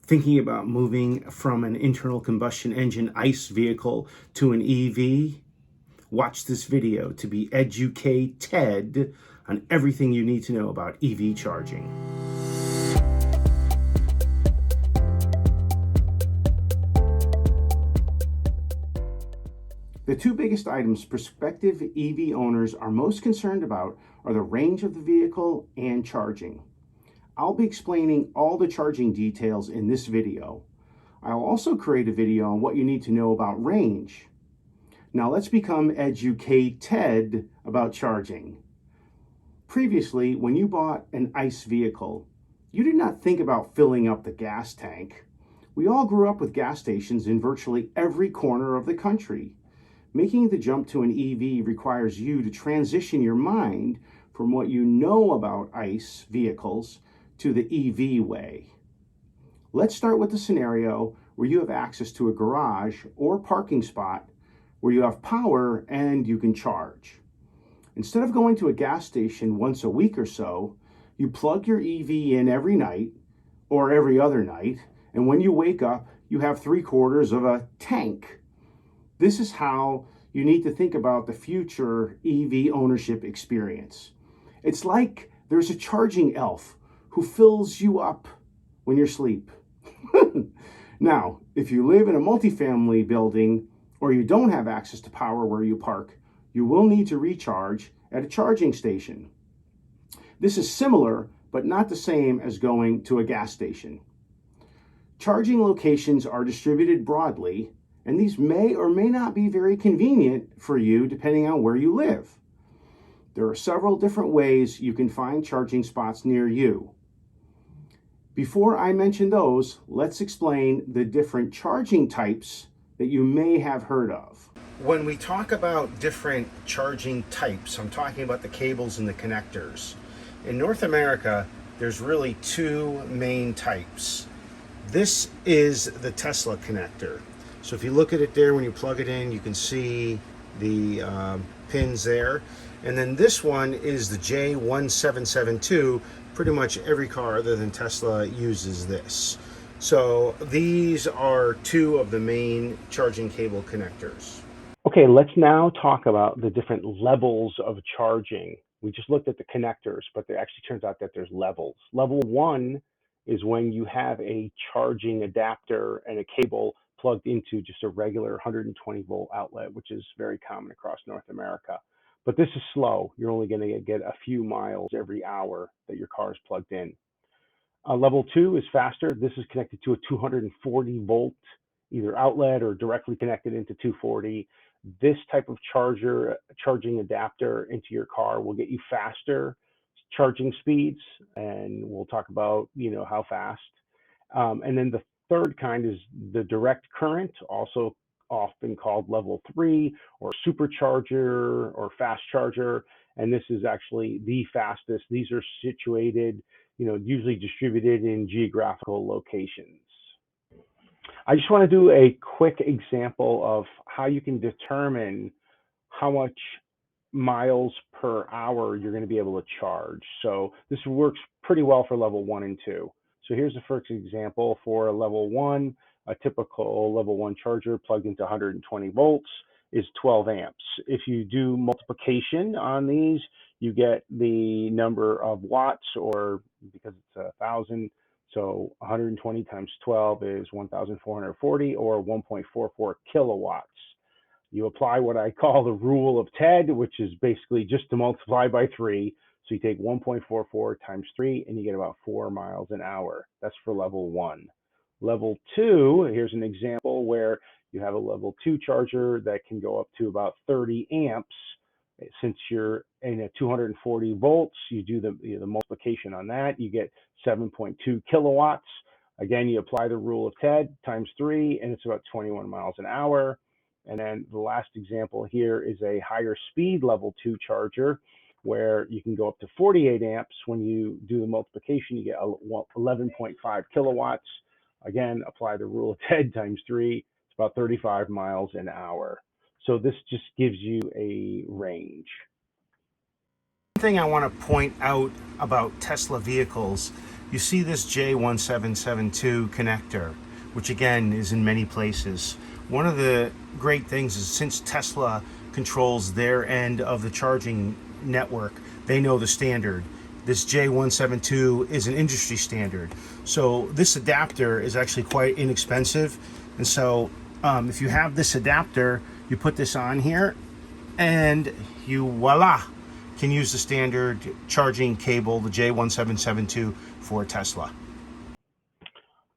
Thinking about moving from an internal combustion engine ICE vehicle to an EV? Watch this video to be educated on everything you need to know about EV charging. The two biggest items prospective EV owners are most concerned about are the range of the vehicle and charging. I'll be explaining all the charging details in this video. I'll also create a video on what you need to know about range. Now let's become educated about charging. Previously, when you bought an ICE vehicle, you did not think about filling up the gas tank. We all grew up with gas stations in virtually every corner of the country. Making the jump to an EV requires you to transition your mind from what you know about ICE vehicles to the EV way. Let's start with the scenario where you have access to a garage or parking spot where you have power and you can charge. Instead of going to a gas station once a week or so, you plug your EV in every night or every other night, and when you wake up, you have 3/4 of a tank. This is how you need to think about the future EV ownership experience. It's like there's a charging elf who fills you up when you're asleep. Now, if you live in a multifamily building or you don't have access to power where you park, you will need to recharge at a charging station. This is similar, but not the same as going to a gas station. Charging locations are distributed broadly, and these may or may not be very convenient for you depending on where you live. There are several different ways you can find charging spots near you. Before I mention those, let's explain the different charging types that you may have heard of. When we talk about different charging types, I'm talking about the cables and the connectors. In North America, there's really two main types. This is the Tesla connector. So if you look at it there, when you plug it in, you can see the pins there. And then this one is the J1772. Pretty much every car other than Tesla uses this. So these are two of the main charging cable connectors. Okay, let's now talk about the different levels of charging. We just looked at the connectors, but there actually turns out that there's levels. Level 1 is when you have a charging adapter and a cable plugged into just a regular 120 volt outlet, which is very common across North America. But this is slow. You're only going to get a few miles every hour that your car is plugged in. Level 2 is faster. This is connected to a 240 volt either outlet or directly connected into 240. This type of charging adapter into your car will get you faster charging speeds, and we'll talk about how fast. And then the third kind is the direct current, also often called level 3 or supercharger or fast charger. And this is actually the fastest. These are situated, usually distributed in geographical locations. I just want to do a quick example of how you can determine how much miles per hour you're going to be able to charge. So this works pretty well for level 1 and 2. So here's the first example for a level 1. A typical level 1 charger plugged into 120 volts is 12 amps. If you do multiplication on these, you get the number of watts, or because it's 1,000, so 120 times 12 is 1,440, or 1.44 kilowatts. You apply what I call the rule of TED, which is basically just to multiply by 3. So you take 1.44 times 3 and you get about 4 miles an hour. That's for level 1. Level 2, here's an example where you have a level 2 charger that can go up to about 30 amps. Since you're in a 240 volts, you do the multiplication on that, you get 7.2 kilowatts. Again, you apply the rule of TED times 3 and it's about 21 miles an hour. And then the last example here is a higher speed level 2 charger where you can go up to 48 amps. When you do the multiplication, you get 11.5 kilowatts. Again, apply the rule of TED times 3. It's about 35 miles an hour. So this just gives you a range. One thing I want to point out about Tesla vehicles You see this J1772 connector, which again is in many places. One of the great things is since Tesla controls their end of the charging network, they know the standard. This J172 is an industry standard. So this adapter is actually quite inexpensive. And so if you have this adapter, you put this on here and you voila, can use the standard charging cable, the J1772 for Tesla.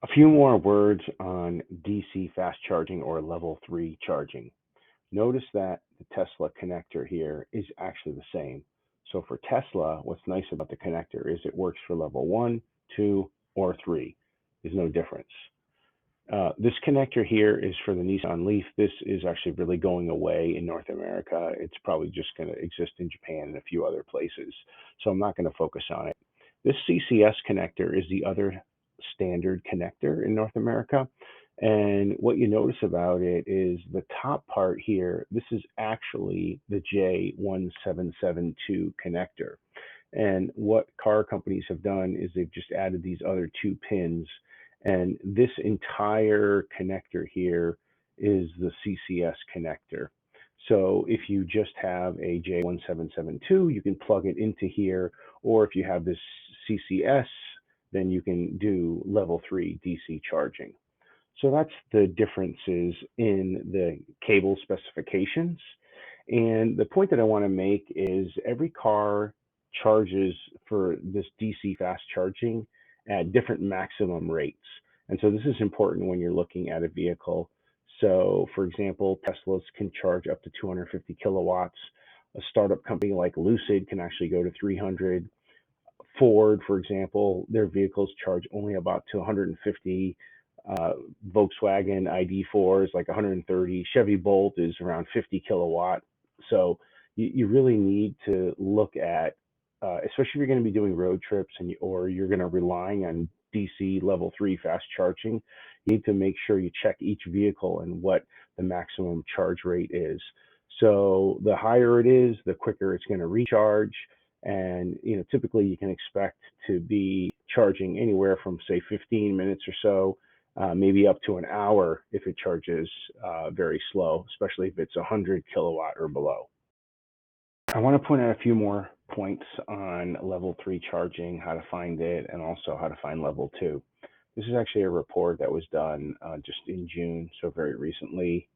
A few more words on DC fast charging or level 3 charging. Notice that the Tesla connector here is actually the same. So for Tesla, what's nice about the connector is it works for level 1, 2, or 3. There's no difference. This connector here is for the Nissan Leaf. This is actually really going away in North America. It's probably just going to exist in Japan and a few other places. So I'm not going to focus on it. This CCS connector is the other standard connector in North America. And what you notice about it is the top part here, this is actually the J1772 connector. And what car companies have done is they've just added these other two pins. And this entire connector here is the CCS connector. So if you just have a J1772, you can plug it into here. Or if you have this CCS, then you can do level 3 DC charging. So that's the differences in the cable specifications. And the point that I want to make is every car charges for this DC fast charging at different maximum rates. And so this is important when you're looking at a vehicle. So for example, Teslas can charge up to 250 kilowatts. A startup company like Lucid can actually go to 300. Ford, for example, their vehicles charge only about to 150. Volkswagen ID4 is like 130. Chevy Bolt is around 50 kilowatt. So you really need to look at, especially if you're going to be doing road trips or you're going to relying on DC level 3 fast charging, you need to make sure you check each vehicle and what the maximum charge rate is. So the higher it is, the quicker it's going to recharge. And typically you can expect to be charging anywhere from say 15 minutes or so, maybe up to an hour if it charges very slow, especially if it's 100 kilowatt or below. I want to point out a few more points on level 3 charging, how to find it, and also how to find level 2. This is actually a report that was done just in June, so very recently,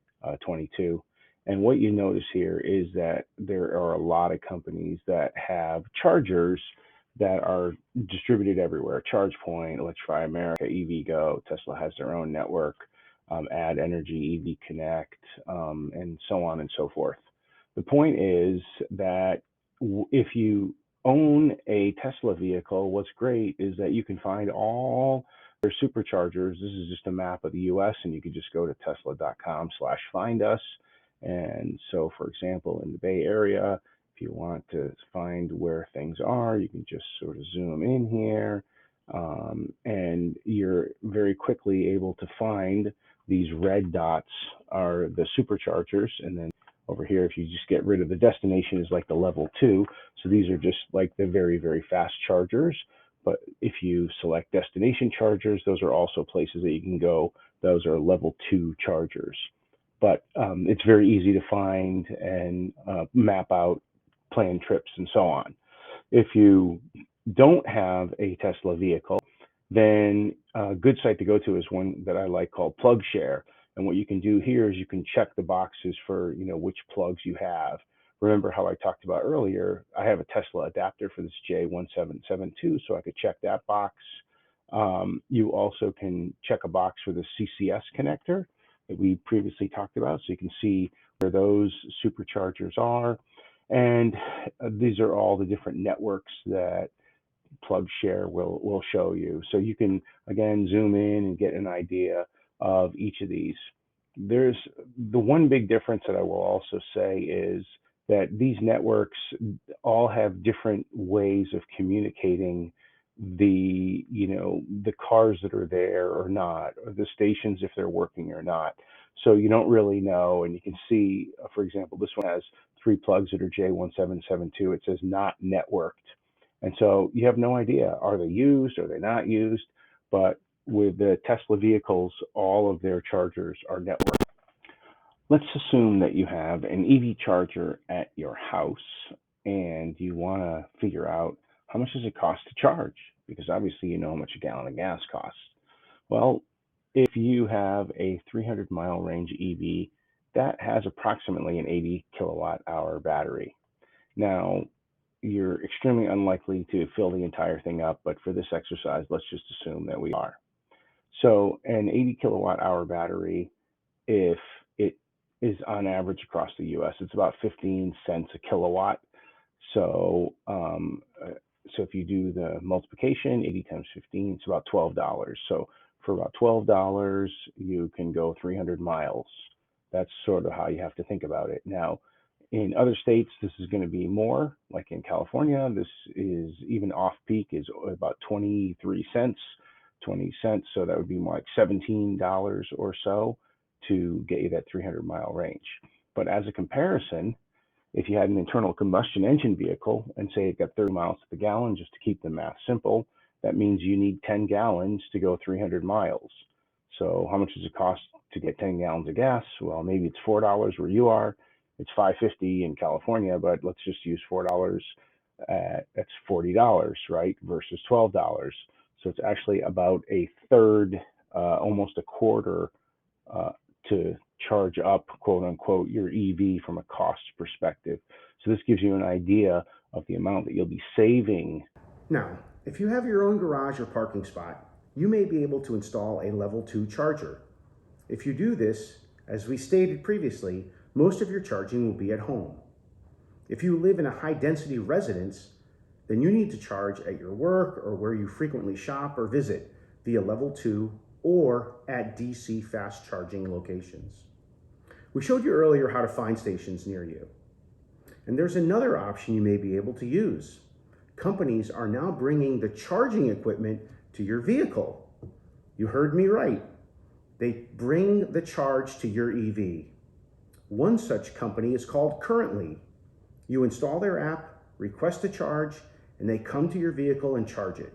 22. And what you notice here is that there are a lot of companies that have chargers that are distributed everywhere. ChargePoint, Electrify America, EVgo, Tesla has their own network, Add Energy, EV Connect, and so on and so forth. The point is that if you own a Tesla vehicle, what's great is that you can find all their superchargers. This is just a map of the US, and you can just go to tesla.com/find us. And so, for example, in the Bay Area, if you want to find where things are, you can just sort of zoom in here, and you're very quickly able to find these red dots are the superchargers. And then over here, if you just get rid of the destination, is like the level 2. So these are just like the very, very fast chargers. But if you select destination chargers, those are also places that you can go. Those are level 2 chargers. But it's very easy to find and map out, plan trips, and so on. If you don't have a Tesla vehicle, then a good site to go to is one that I like called PlugShare. And what you can do here is you can check the boxes for which plugs you have. Remember how I talked about earlier, I have a Tesla adapter for this J1772, so I could check that box. You also can check a box for the CCS connector that we previously talked about, so you can see where those superchargers are. And these are all the different networks that PlugShare will show you. So you can, again, zoom in and get an idea of each of these. There's the one big difference that I will also say is that these networks all have different ways of communicating the cars that are there or not, or the stations if they're working or not. So you don't really know. And you can see, for example, this one has 3 plugs that are J1772. It says not networked. And so you have no idea, are they used, are they not used? But with the Tesla vehicles, all of their chargers are networked. Let's assume that you have an EV charger at your house and you want to figure out how much does it cost to charge? Because obviously you know how much a gallon of gas costs. Well, if you have a 300-mile range EV, that has approximately an 80 kilowatt hour battery. Now, you're extremely unlikely to fill the entire thing up, but for this exercise, let's just assume that we are. So an 80 kilowatt hour battery, if it is on average across the US, it's about 15 cents a kilowatt. So, so if you do the multiplication, 80 times 15, it's about $12. So for about $12, you can go 300 miles. That's sort of how you have to think about it. Now, in other states, this is going to be more. Like in California, this is even off peak is about 23 cents, 20 cents. So that would be more like $17 or so to get you that 300-mile range. But as a comparison, if you had an internal combustion engine vehicle and say it got 30 miles to the gallon, just to keep the math simple, that means you need 10 gallons to go 300 miles. So how much does it cost to get 10 gallons of gas? Well, maybe it's $4 where you are. It's $5.50 in California, but let's just use $4. That's $40, right? Versus $12. So it's actually about a third, almost a quarter to charge up, quote unquote, your EV from a cost perspective. So this gives you an idea of the amount that you'll be saving. Now, if you have your own garage or parking spot, you may be able to install a level 2 charger. If you do this, as we stated previously, most of your charging will be at home. If you live in a high-density residence, then you need to charge at your work or where you frequently shop or visit via level 2 or at DC fast charging locations. We showed you earlier how to find stations near you. And there's another option you may be able to use. Companies are now bringing the charging equipment to your vehicle. You heard me right. They bring the charge to your EV. One such company is called Currently. You install their app, request a charge, and they come to your vehicle and charge it.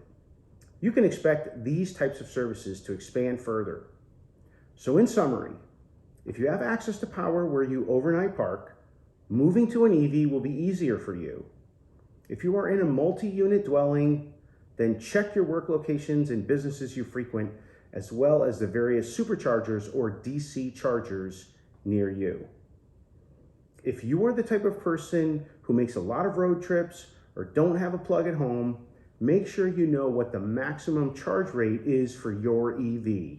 You can expect these types of services to expand further. So in summary, if you have access to power where you overnight park, moving to an EV will be easier for you. If you are in a multi-unit dwelling, then check your work locations and businesses you frequent, as well as the various superchargers or DC chargers near you. If you are the type of person who makes a lot of road trips or don't have a plug at home, make sure you know what the maximum charge rate is for your EV.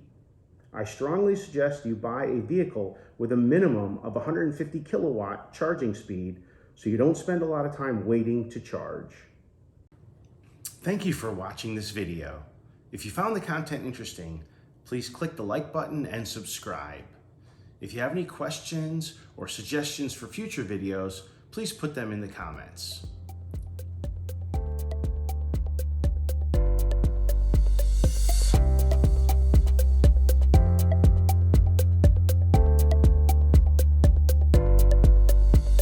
I strongly suggest you buy a vehicle with a minimum of 150 kilowatt charging speed so you don't spend a lot of time waiting to charge. Thank you for watching this video. If you found the content interesting, please click the like button and subscribe. If you have any questions or suggestions for future videos, please put them in the comments.